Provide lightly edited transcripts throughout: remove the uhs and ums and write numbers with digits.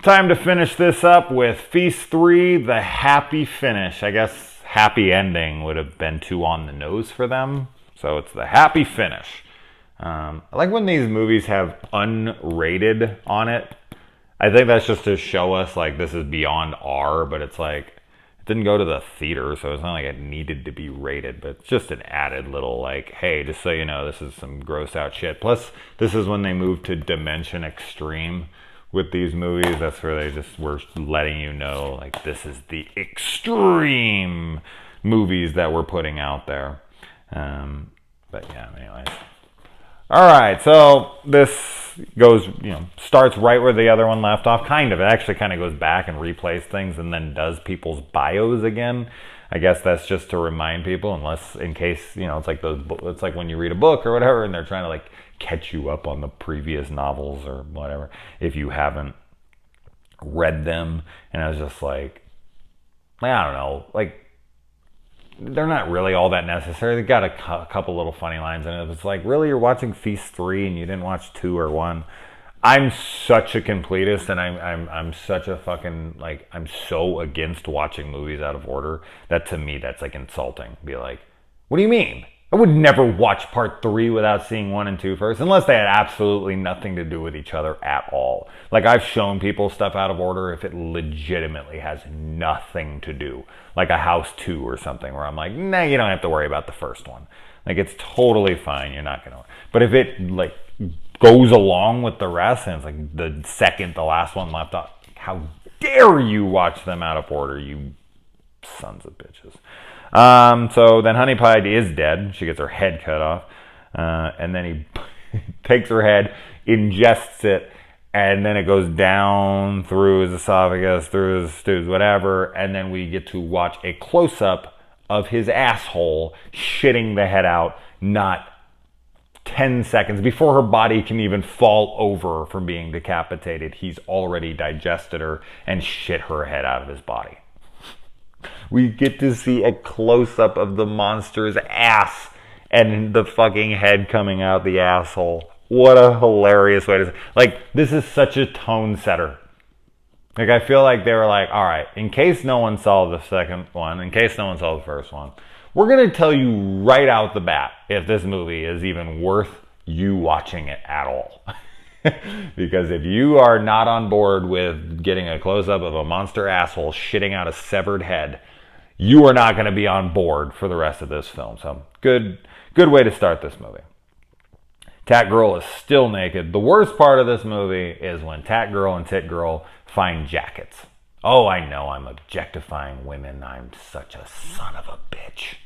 Time to finish this up with Feast 3, the happy finish. I guess happy ending would have been too on the nose for them. So it's the happy finish. I like when these movies have unrated on it. I think that's just to show us like this is beyond R, but it's like it didn't go to the theater, so it's not like it needed to be rated, but it's just an added little like, hey, just so you know, this is some gross out shit. Plus, this is when they moved to Dimension Extreme with these movies. That's where they just were letting you know, like, this is the extreme movies that we're putting out there. But yeah, anyways. All right, so this goes, starts right where the other one left off. Kind of. It actually kind of goes back and replays things and then does people's bios again. I guess that's just to remind people, unless in case, it's like it's like when you read a book or whatever and they're trying to like catch you up on the previous novels or whatever if you haven't read them. And I was just like, I don't know, like, they're not really all that necessary. They got a couple little funny lines in it. It's like, really, you're watching Feast 3 and you didn't watch 2 or 1? I'm such a completist, and I'm such a fucking, like, I'm so against watching movies out of order that to me that's like insulting. Be like, what do you mean? I would never watch part 3 without seeing 1 and 2 first, unless they had absolutely nothing to do with each other at all. Like, I've shown people stuff out of order if it legitimately has nothing to do. Like a House 2 or something, where I'm like, nah, you don't have to worry about the first one. Like, it's totally fine. You're not going to. But if it, like, goes along with the rest, and it's like the second, the last one left off, how dare you watch them out of order, you sons of bitches. So then Honey Pie is dead. She gets her head cut off. And then he takes her head, ingests it, and then it goes down through his esophagus, through his stools, whatever. And then we get to watch a close-up of his asshole shitting the head out, not 10 seconds before her body can even fall over from being decapitated. He's already digested her and shit her head out of his body. We get to see a close-up of the monster's ass and the fucking head coming out the asshole. What a hilarious way to... Like, this is such a tone setter. Like, I feel like they were like, all right, in case no one saw the second one, in case no one saw the first one, we're going to tell you right out the bat if this movie is even worth you watching it at all. Because if you are not on board with getting a close-up of a monster asshole shitting out a severed head, you are not going to be on board for the rest of this film. So, good way to start this movie. Tat Girl is still naked. The worst part of this movie is when Tat Girl and Tit Girl find jackets. Oh, I know I'm objectifying women. I'm such a son of a bitch.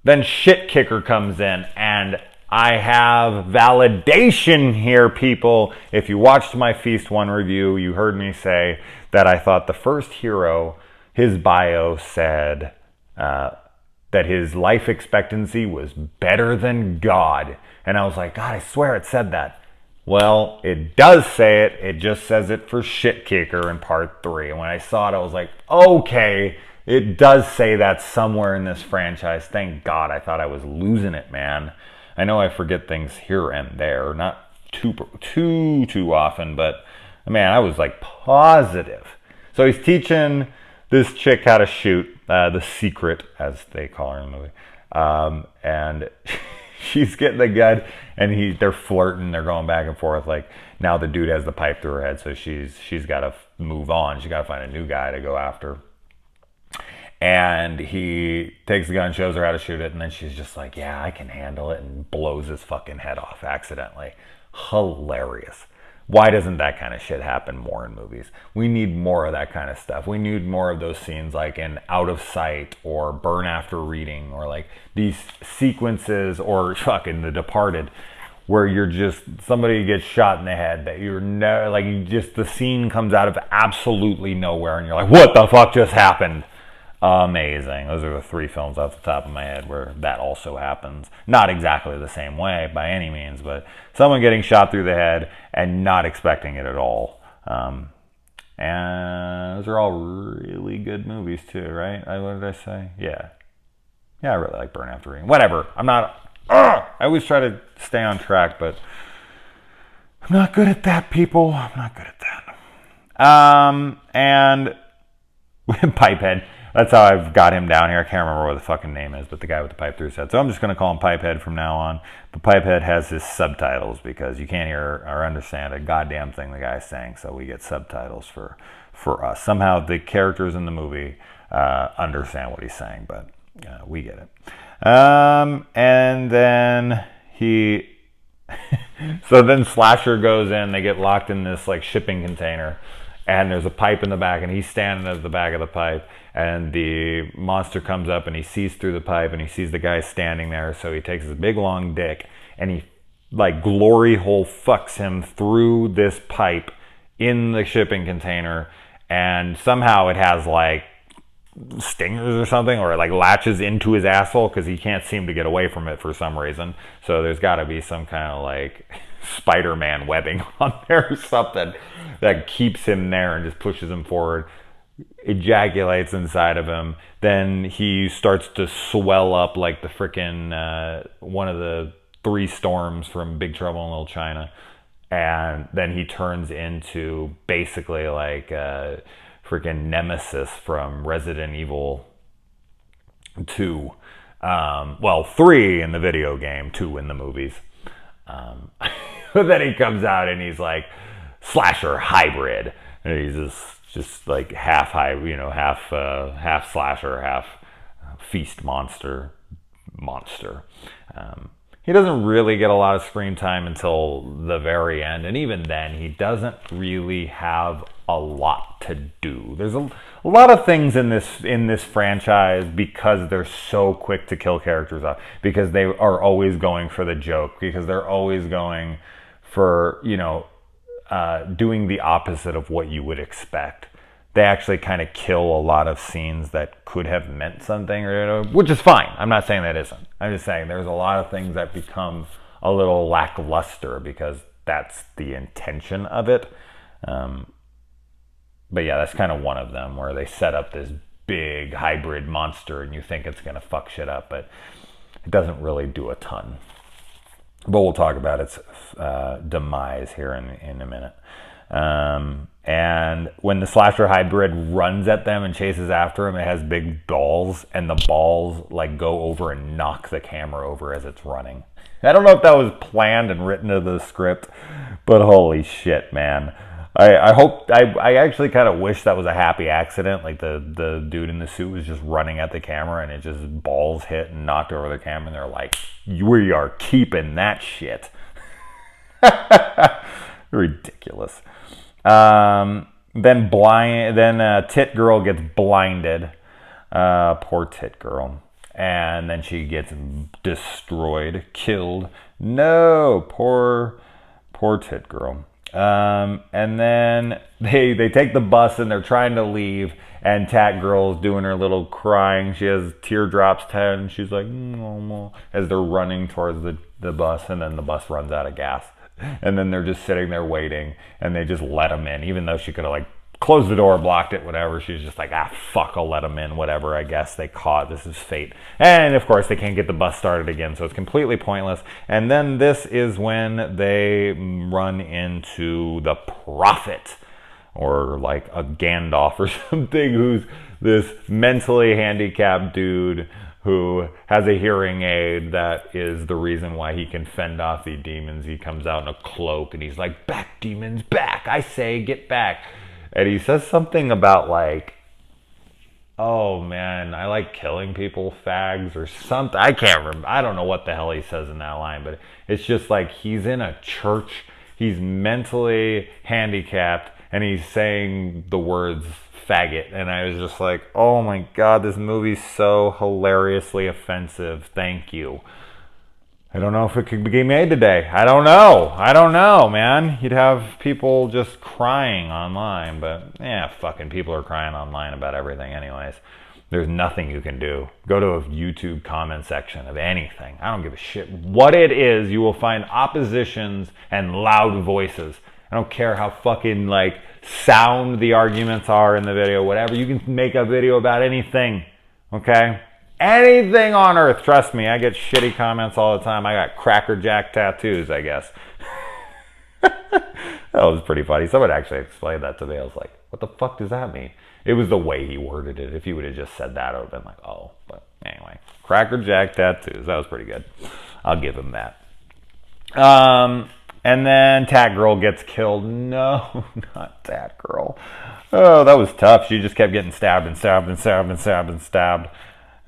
Then Shit Kicker comes in, and I have validation here, people. If you watched my Feast 1 review, you heard me say that I thought the first hero, his bio said that his life expectancy was better than God. And I was like, God, I swear it said that. Well, it does say it. It just says it for Shit Kicker in part 3. And when I saw it, I was like, okay, it does say that somewhere in this franchise. Thank God. I thought I was losing it, man. I know I forget things here and there, not too often, but man, I was like positive. So he's teaching this chick how to shoot, the secret, as they call her in the movie. And she's getting the gun, and they're flirting, they're going back and forth. Like, now the dude has the pipe through her head, so she's got to move on. She's got to find a new guy to go after. And he takes the gun, shows her how to shoot it, and then she's just like, yeah, I can handle it, and blows his fucking head off accidentally. Hilarious. Why doesn't that kind of shit happen more in movies? We need more of that kind of stuff. We need more of those scenes like in Out of Sight or Burn After Reading, or like these sequences, or fucking The Departed, where you're just, somebody gets shot in the head that you're never, like, the scene comes out of absolutely nowhere and you're like, what the fuck just happened? Amazing. Those are the 3 films off the top of my head where that also happens. Not exactly the same way by any means, but someone getting shot through the head and not expecting it at all. And those are all really good movies too, right? What did I say? Yeah. Yeah, I really like Burn After Reading. Whatever. I'm not... I always try to stay on track, but... I'm not good at that, people. I'm not good at that. And Pipehead. That's how I've got him down here. I can't remember what the fucking name is, but the guy with the pipe through his head. So I'm just going to call him Pipehead from now on. But Pipehead has his subtitles because you can't hear or understand a goddamn thing the guy's saying. So we get subtitles for us. Somehow the characters in the movie understand what he's saying, but we get it. And then he... so then Slasher goes in. They get locked in this like shipping container. And there's a pipe in the back, and he's standing at the back of the pipe, and the monster comes up, and he sees through the pipe, and he sees the guy standing there, so he takes his big long dick, and he like glory hole fucks him through this pipe in the shipping container, and somehow it has like stingers or something, or it like latches into his asshole because he can't seem to get away from it for some reason. So there's got to be some kind of like Spider-Man webbing on there or something that keeps him there and just pushes him forward, ejaculates inside of him. Then he starts to swell up like the frickin' one of the 3 storms from Big Trouble in Little China. And then he turns into basically like freaking Nemesis from Resident Evil 2. 3 in the video game, 2 in the movies. But then he comes out and he's like Slasher hybrid. And he's just like half half slasher, half feast monster. He doesn't really get a lot of screen time until the very end, and even then he doesn't really have a lot to do. There's a lot of things in this franchise because they're so quick to kill characters off, because they are always going for the joke, because they're always going for, doing the opposite of what you would expect. They actually kind of kill a lot of scenes that could have meant something, which is fine. I'm not saying that isn't. I'm just saying there's a lot of things that become a little lackluster because that's the intention of it. But yeah, that's kind of one of them where they set up this big hybrid monster and you think it's going to fuck shit up, but it doesn't really do a ton. But we'll talk about its demise here in a minute. And when the Slasher hybrid runs at them and chases after him, it has big balls, and the balls like go over and knock the camera over as it's running. I don't know if that was planned and written into the script, but holy shit, man. I actually kind of wish that was a happy accident. Like the dude in the suit was just running at the camera and it just balls hit and knocked over the camera, and they're like, we are keeping that shit. Ridiculous. Then Tit Girl gets blinded. Poor Tit Girl. And then she gets destroyed, killed. No, poor Tit Girl. And then they take the bus and they're trying to leave, and Tat Girl's doing her little crying. She has teardrops and she's like, as they're running towards the bus, and then the bus runs out of gas. And then they're just sitting there waiting, and they just let them in, even though she could have like closed the door, blocked it, whatever. She's just like, fuck, I'll let them in, whatever. I guess they caught, this is fate. And of course they can't get the bus started again, so it's completely pointless. And then this is when they run into the Prophet, or like a Gandalf or something, who's this mentally handicapped dude who has a hearing aid that is the reason why he can fend off the demons. He comes out in a cloak and he's like, back, demons, back. I say, get back. And he says something about like, oh man, I like killing people, fags, or something. I can't remember. I don't know what the hell he says in that line, but it's just like he's in a church. He's mentally handicapped and he's saying the words faggot, and I was just like, oh my god, this movie's so hilariously offensive. Thank you. I don't know if it could be made today. I don't know, man. You'd have people just crying online, but fucking people are crying online about everything anyways. There's nothing you can do. Go to a YouTube comment section of anything. I don't give a shit what it is. You will find oppositions and loud voices. I don't care how fucking like sound the arguments are in the video, whatever. You can make a video about anything, okay? Anything on earth. Trust me, I get shitty comments all the time. I got Cracker Jack tattoos, I guess. That was pretty funny. Someone actually explained that to me. I was like, what the fuck does that mean? It was the way he worded it. If he would have just said that, I would have been like, oh. But anyway, Cracker Jack tattoos. That was pretty good. I'll give him that. And then Tat Girl gets killed. No, not Tat Girl. Oh, that was tough. She just kept getting stabbed and stabbed and stabbed and stabbed and stabbed.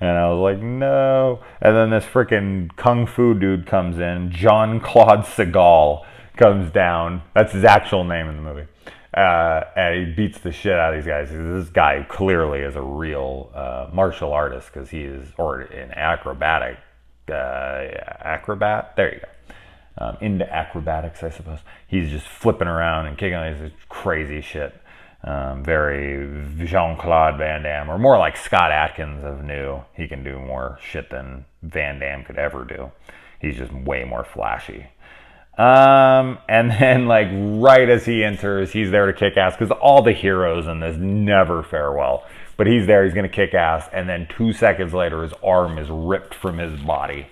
And I was like, no. And then this freaking Kung Fu dude comes in. Jean-Claude Seagal comes down. That's his actual name in the movie. And he beats the shit out of these guys. This guy clearly is a real martial artist because he is, or an acrobat. There you go. Into acrobatics, I suppose. He's just flipping around and kicking this crazy shit. Very Jean-Claude Van Damme, or more like Scott Adkins of New. He can do more shit than Van Damme could ever do. He's just way more flashy. And then, like, right as he enters, he's there to kick ass, because all the heroes in this never fare well. But he's there, he's going to kick ass, and then 2 seconds later, his arm is ripped from his body.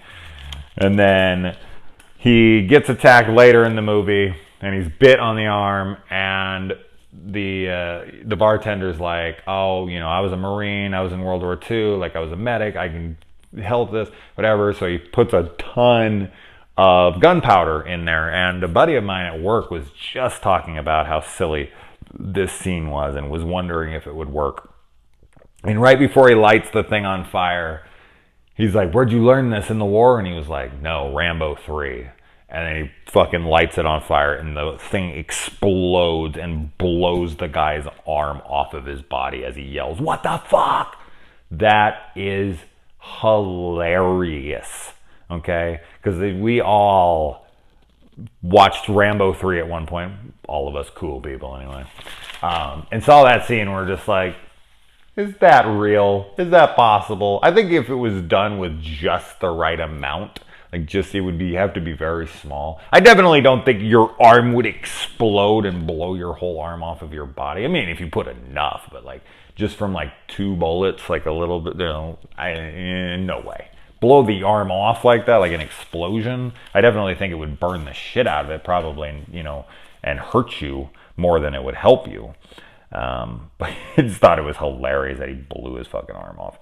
And then he gets attacked later in the movie, and he's bit on the arm, and the bartender's like, oh, you know, I was a Marine, I was in World War II, like, I was a medic, I can help this, whatever. So he puts a ton of gunpowder in there, and a buddy of mine at work was just talking about how silly this scene was and was wondering if it would work. And right before he lights the thing on fire, he's like, where'd you learn this in the war? And he was like, no, Rambo 3. And then he fucking lights it on fire, and the thing explodes and blows the guy's arm off of his body as he yells, what the fuck? That is hilarious. Okay? Because we all watched Rambo 3 at one point. All of us cool people, anyway. And saw that scene, and we're just like, is that real? Is that possible? I think if it was done with just the right amount, like, just, it would have to be very small. I definitely don't think your arm would explode and blow your whole arm off of your body. I mean, if you put enough, but like, just from like 2 bullets, like a little bit, you know, no way. Blow the arm off like that, like an explosion. I definitely think it would burn the shit out of it, probably, you know, and hurt you more than it would help you. But I just thought it was hilarious that he blew his fucking arm off.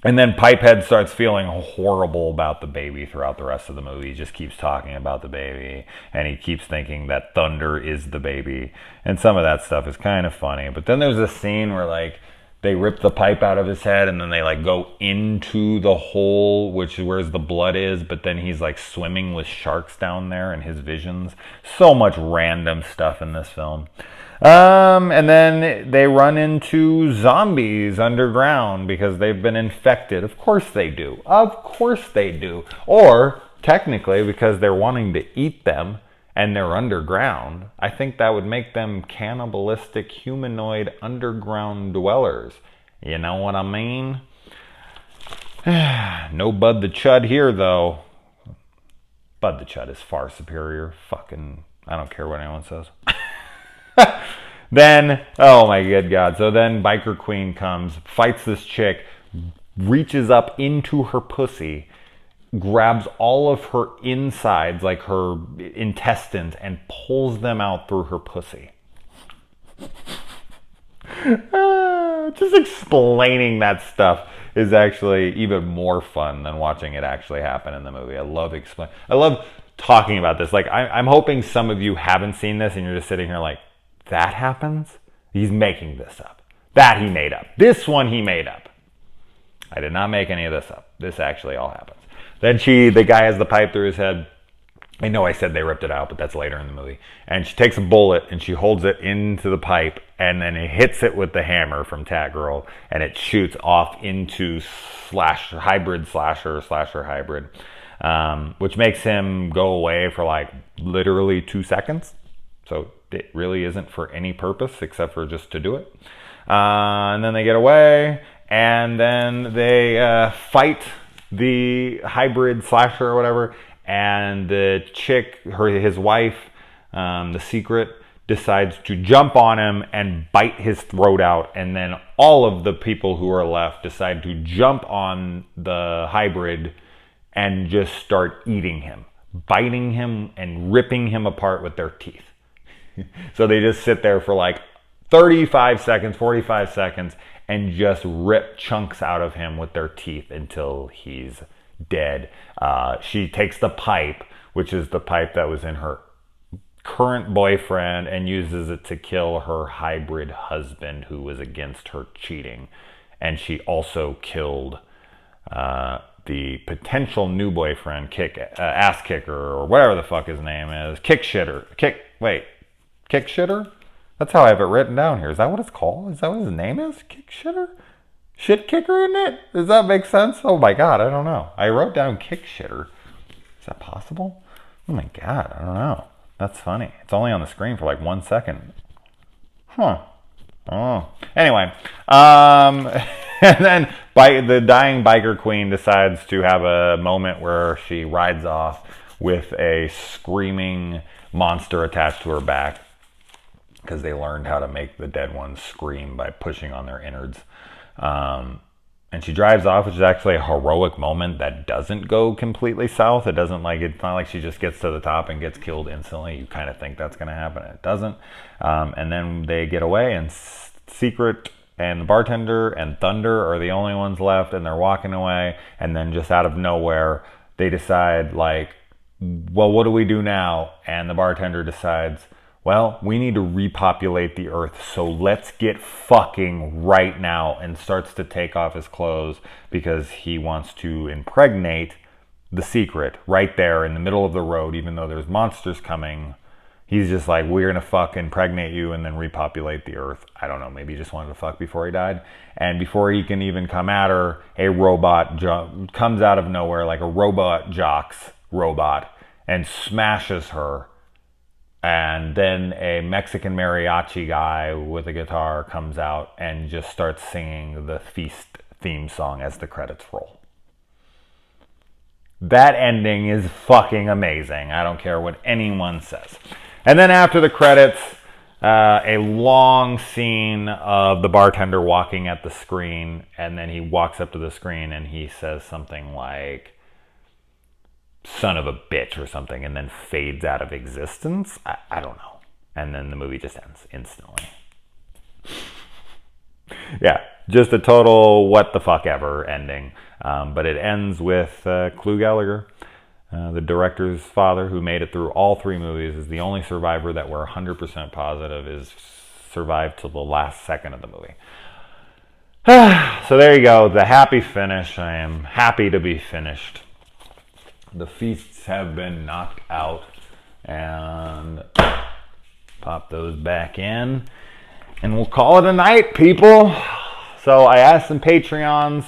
And then Pipehead starts feeling horrible about the baby throughout the rest of the movie. He just keeps talking about the baby, and he keeps thinking that Thunder is the baby. And some of that stuff is kind of funny. But then there's a scene where, like, they rip the pipe out of his head, and then they, like, go into the hole, which is where the blood is, but then he's, like, swimming with sharks down there in his visions. So much random stuff in this film. And then they run into zombies underground because they've been infected. Of course they do. Of course they do. Or, technically, because they're wanting to eat them and they're underground. I think that would make them cannibalistic humanoid underground dwellers. You know what I mean? No Bud the Chud here, though. Bud the Chud is far superior. Fucking, I don't care what anyone says. Then, oh my good God. So then Biker Queen comes, fights this chick, reaches up into her pussy, grabs all of her insides, like her intestines, and pulls them out through her pussy. Just explaining that stuff is actually even more fun than watching it actually happen in the movie. I love talking about this. Like, I'm hoping some of you haven't seen this and you're just sitting here like, that happens? He's making this up. That he made up. This one he made up. I did not make any of this up. This actually all happens. Then the guy has the pipe through his head. I know I said they ripped it out, but that's later in the movie. And she takes a bullet and she holds it into the pipe, and then it hits it with the hammer from Tat Girl, and it shoots off into slasher hybrid, which makes him go away for like literally 2 seconds. So it really isn't for any purpose except for just to do it. And then they get away, and then they fight the hybrid slasher or whatever, and the chick, his wife, the secret, decides to jump on him and bite his throat out, and then all of the people who are left decide to jump on the hybrid and just start eating him. biting him and ripping him apart with their teeth. So they just sit there for like 35 seconds, 45 seconds, and just rip chunks out of him with their teeth until he's dead. She takes the pipe, which is the pipe that was in her current boyfriend, and uses it to kill her hybrid husband who was against her cheating. And she also killed the potential new boyfriend, ass kicker, or whatever the fuck his name is. Kick shitter. That's how I have it written down here. Is that what it's called? Is that what his name is? Kick shitter? Shit kicker, isn't it? Does that make sense? Oh my god, I don't know. I wrote down kick shitter. Is that possible? Oh my god, I don't know. That's funny. It's only on the screen for like 1 second. Huh. Oh. Anyway, and then the dying biker queen decides to have a moment where she rides off with a screaming monster attached to her back, because they learned how to make the dead ones scream by pushing on their innards. And she drives off, which is actually a heroic moment that doesn't go completely south. It's not like she just gets to the top and gets killed instantly. You kind of think that's going to happen. It doesn't. And then they get away, and Secret and the bartender and Thunder are the only ones left, and they're walking away. And then just out of nowhere, they decide, like, well, what do we do now? And the bartender decides, well, we need to repopulate the earth, so let's get fucking right now, and starts to take off his clothes because he wants to impregnate the Secret right there in the middle of the road, even though there's monsters coming. He's just like, we're going to fuck impregnate you and then repopulate the earth. I don't know, maybe he just wanted to fuck before he died. And before he can even come at her, a robot comes out of nowhere, like a robot jocks robot, and smashes her. And then a Mexican mariachi guy with a guitar comes out and just starts singing the Feast theme song as the credits roll. That ending is fucking amazing. I don't care what anyone says. And then after the credits, a long scene of the bartender walking at the screen, and then he walks up to the screen and he says something like, son of a bitch or something, and then fades out of existence. I don't know. And then the movie just ends instantly. Yeah, just a total what the fuck ever ending. But it ends with Clu Gallagher, the director's father, who made it through all 3 movies, is the only survivor that we're 100% positive is survived till the last second of the movie. So there you go, the happy finish. I am happy to be finished. The feasts have been knocked out, and pop those back in, and we'll call it a night, people. So I asked some Patreons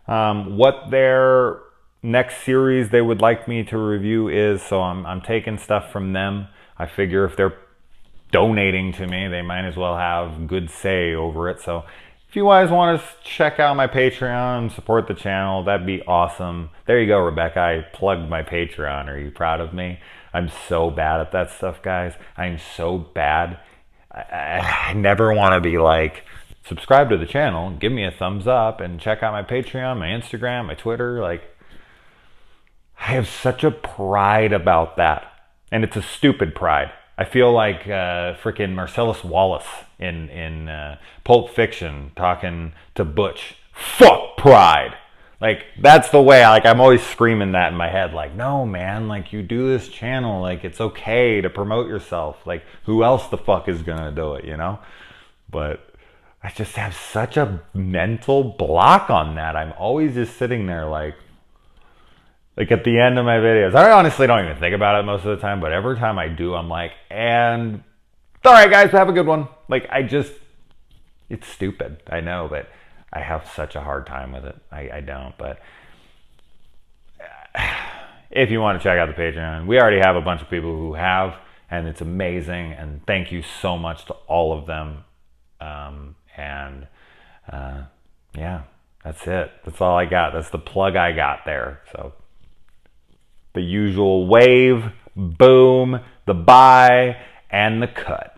what their next series they would like me to review is, so I'm taking stuff from them. I figure if they're donating to me, they might as well have good say over it. So if you guys want to check out my Patreon and support the channel, that'd be awesome. There you go, Rebecca. I plugged my Patreon. Are you proud of me? I'm so bad at that stuff, guys. I'm so bad. I never want to be like, subscribe to the channel, give me a thumbs up, and check out my Patreon, my Instagram, my Twitter. Like, I have such a pride about that. And it's a stupid pride. I feel like freaking Marcellus Wallace in Pulp Fiction talking to Butch. Fuck pride. Like, that's the way, I'm always screaming that in my head. Like, no, man, like, you do this channel. Like, it's okay to promote yourself. Like, who else the fuck is gonna do it, you know? But I just have such a mental block on that. I'm always just sitting there like at the end of my videos. I honestly don't even think about it most of the time, but every time I do, I'm like, and all right, guys, have a good one. Like, it's stupid. I know, but I have such a hard time with it. I don't, but if you want to check out the Patreon, we already have a bunch of people who have, and it's amazing, and thank you so much to all of them. Yeah, that's it. That's all I got. That's the plug I got there. So the usual wave, boom, the buy, and the cut.